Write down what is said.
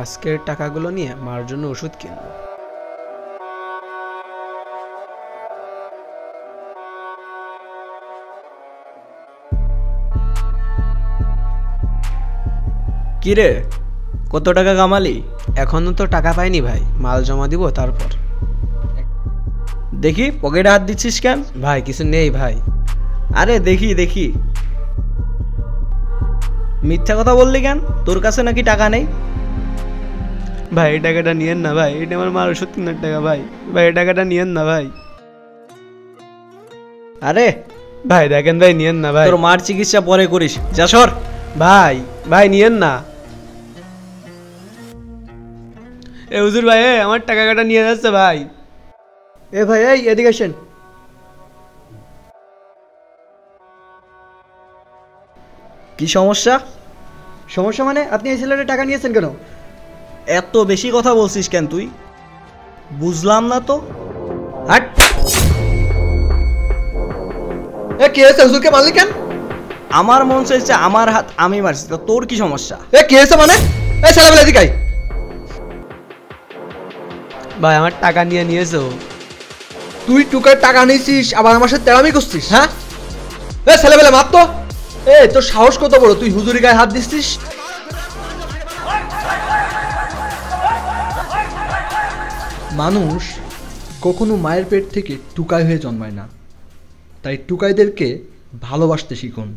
আজকের টাকাগুলো নিয়ে মার জন্য ওষুধ কিনবো। কিরে, কত টাকা কামালি? এখনো তো টাকা পাইনি ভাই, মাল জমা দিব তারপর। দেখি পকেটে হাত দিচ্ছিস কেন? ভাই কিছু নেই ভাই। আরে দেখি দেখি, মিথ্যা কথা বললি কেন? তোর কাছে নাকি টাকা নেই? ভাই এই টাকাটা নিয়েন না ভাই, এটা আমার মার ওষুধ কেনার টাকা ভাই। ভাই এই টাকাটা নিয়েন না ভাই। আরে ভাই দেখেন ভাই, নিয়েন না ভাই। তোর মার চিকিৎসা পরে করিস, যা সর। ভাই ভাই নিয়েন না। এ হুজুর ভাই, আমার টাকাটা নিয়ে যাচ্ছে ভাই। এ ভাই, এই এদিকে আসেন। কি সমস্যা? সমস্যা মানে আপনি এই ছেলেটা টাকা নিয়েছেন কেন? এত বেশি কথা বলছিস কেন তুই? বুঝলাম না তো। হাট। এ কি হয়েছে, হুজুরকে মারলি কেন? আমার মন চাইছে আমার হাত আমি মারছি, তো তোর কি সমস্যা? এ কি হয়েছে মানে? এই ছেলেবেলা এদিকে আয়। ভাই আমার টাকা নিয়ে নিয়েছো। তুই টুকার টাকা নিয়েছিস আবার আমার সাথে তেড়ামি করছিস, হ্যাঁ? এ ছেলেবেলা মার তো। এ তোর সাহস কত বড়, তুই হুজুরি গায়ে হাত দিচ্ছিস? মানুষ কখনো মায়ের পেট থেকে টুকাই হয়ে জন্মায় না, তাই টুকাইদেরকে ভালোবাসতে শিখুন।